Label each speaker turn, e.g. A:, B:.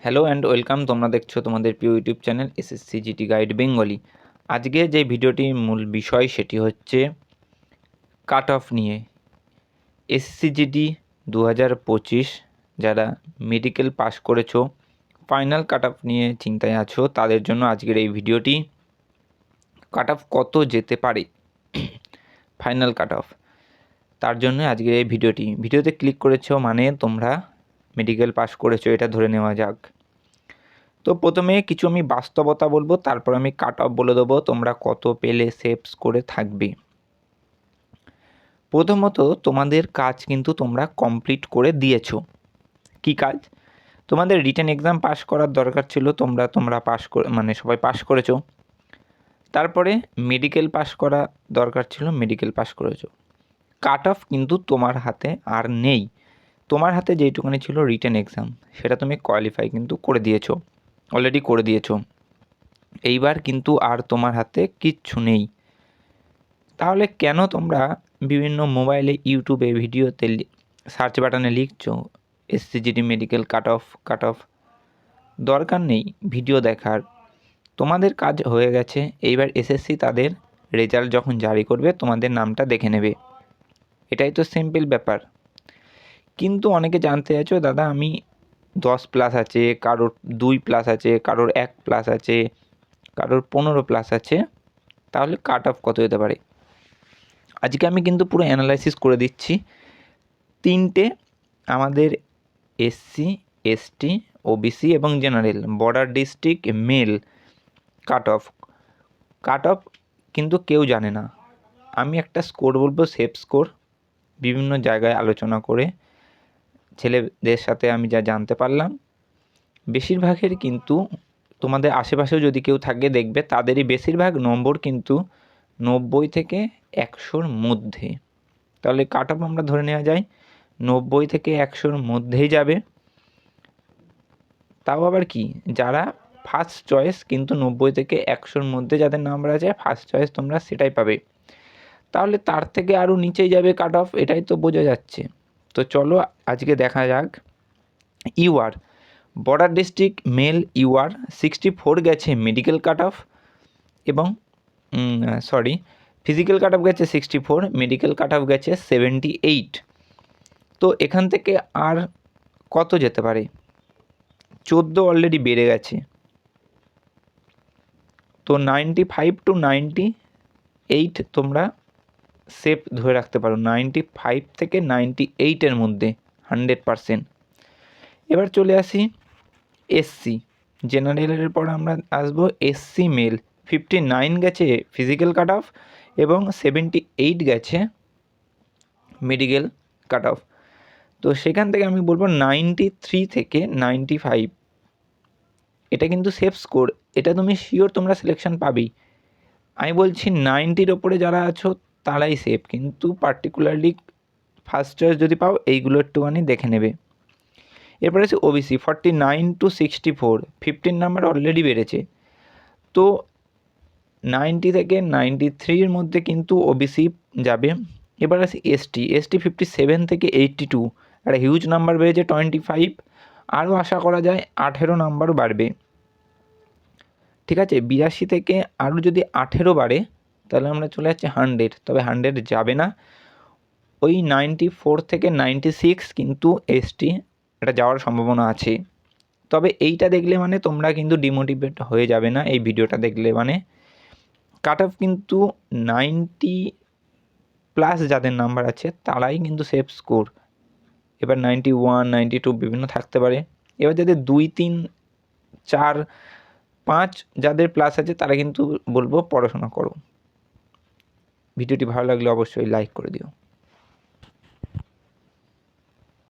A: Hello and welcome. তোমরা দেখছো তোমাদের প্রিয় YouTube channel SSC GD guide Bengali. আজকে যে ভিডিওটির মূল বিষয় সেটি হচ্ছে কাট অফ নিয়ে। এসএসসি জিটি 2025 যারা মেডিকেল পাস করেছো, ফাইনাল কাট অফ নিয়ে চিন্তায় আছো, তাদের জন্য আজকের এই ভিডিওটি। কাট অফ কত যেতে পারে ফাইনাল কাট অফ, তার জন্য আজকের এই ভিডিওতে ক্লিক করেছো মানে তোমরা মেডিকেল পাস করেছো, এটা ধরে নেওয়া যাক। তো প্রথমে কিছু আমি বাস্তবতা বলবো, তারপর আমি কাট অফ বলে দেবো তোমরা কত পেলে সেভ স্কোরে থাকবে। প্রথমত তোমাদের কাজ কিন্তু তোমরা কমপ্লিট করে দিয়েছো। কি কাজ? তোমাদের রিটেন এক্সাম পাস করার দরকার ছিল, তোমরা পাস করে মানে সবাই পাস করেছো। তারপরে মেডিকেল পাস করা দরকার ছিল, মেডিকেল পাস করেছো। কাট অফ কিন্তু তোমার হাতে আর নেই। তোমার হাতে যেইটুকুনি ছিল রিটেন এক্সাম, সেটা তুমি কোয়ালিফাই কিন্তু করে দিয়েছো, অলরেডি করে দিয়েছো। এইবার কিন্তু আর তোমার হাতে কিচ্ছু নেই। তাহলে কেন তোমরা বিভিন্ন মোবাইলে, ইউটিউবে, ভিডিওতে সার্চ বাটনে লিখছো এসসিজিটি মেডিকেল কাট অফ? দরকার নেই ভিডিও দেখার, তোমাদের কাজ হয়ে গেছে। এইবার এসএসসি তাদের রেজাল্ট যখন জারি করবে তোমাদের নামটা দেখে নেবে, এটাই তো সিম্পল ব্যাপার। কিন্তু অনেকে জানতে চাইছো, দাদা আমি 10+ আছে, কারোর 2+ আছে, কারোর 1+ আছে, কারোর 15+ আছে, তাহলে কাট অফ কত যেতে পারে? আজকে আমি কিন্তু পুরো অ্যানালাইসিস করে দিচ্ছি। 3টে আমাদের এসসি, এসটি, ওবিসি এবং general border district mail cut off কিন্তু কেউ জানে না। আমি একটা স্কোর বলবো, সেফ স্কোর, বিভিন্ন জায়গায় আলোচনা করে ছেলেদের সাথে আমি যা জানতে পারলাম, বেশিরভাগের কিন্তু তোমাদের আশেপাশেও যদি কেউ থাকে দেখবে তাদেরই বেশিরভাগ নম্বর কিন্তু 90 থেকে 100-র মধ্যে। তাহলে কাট অফ আমরা ধরে নেওয়া যায় 90 থেকে 100-র মধ্যেই যাবে। তাও আবার কি, যারা ফার্স্ট চয়েস কিন্তু 90 থেকে 100-র মধ্যে যাদের নাম্বার আছে ফার্স্ট চয়েস, তোমরা সেটাই পাবে। তাহলে তার থেকে আরও নিচেই যাবে কাট অফ, এটাই তো বোঝা যাচ্ছে। তো চলো আজকে দেখা যাক। UR border district male UR 64 গেছে মেডিকেল কাট অফ, এবং ফিজিক্যাল কাট অফ গেছে 64, মেডিকেল কাট অফ গেছে 78। তো এখান থেকে আর কত যেতে পারে? 14 অলরেডি বেড়ে গেছে। তো 95 to 98 তোমরা সেফ ধরে রাখতে পারো, 95 থেকে 98-এর মধ্যে 100%। এবার চলে আসি এসসি জেনারেলের পর আমরা আসবো এসসি মেল। 59 গেছে ফিজিক্যাল কাট অফ এবং 78 গেছে মেডিকেল কাট অফ। তো সেখান থেকে আমি বলবো 93 থেকে 95, এটা কিন্তু সেফ স্কোর, এটা তুমি শিওর তোমরা সিলেকশন পাবেই। আমি বলছি 90-র ওপরে যারা আছো তারাই সেফ, কিন্তু পার্টিকুলারলি ফার্স্ট চয়েস যদি পাও এইগুলো একটুখানি দেখে নেবে। এরপরে আছে ওবিসি 49 to 64, 15 নাম্বার অলরেডি বেড়েছে। তো 90 থেকে 93-এর মধ্যে কিন্তু ওবিসি যাবে। এবার আছে এসটি 57 থেকে 82, একটা হিউজ নাম্বার বেড়েছে 25, আরও আশা করা যায় 18 নাম্বারও বাড়বে। ঠিক আছে, 82 থেকে আরও যদি 18 বাড়ে তাহলে আমরা চলে যাচ্ছি 100, তবে 100 যাবে না। ওই 94 থেকে 96 কিন্তু এসটি এটা যাওয়ার সম্ভাবনা আছে। তবে এইটা দেখলে মানে তোমরা কিন্তু ডিমোটিভেট হয়ে যাবে না, এই ভিডিওটা দেখলে মানে কাট অফ কিন্তু 90+ যাদের নাম্বার আছে তারাই কিন্তু সেফ স্কোর। এবার 91, 92 বিভিন্ন থাকতে পারে। এবার যাদের 2, 3, 4, 5 যাদের প্লাস আছে তারা কিন্তু বলবো পড়াশোনা করো। ভিডিওটি ভালো লাগলে অবশ্যই লাইক করে দিও।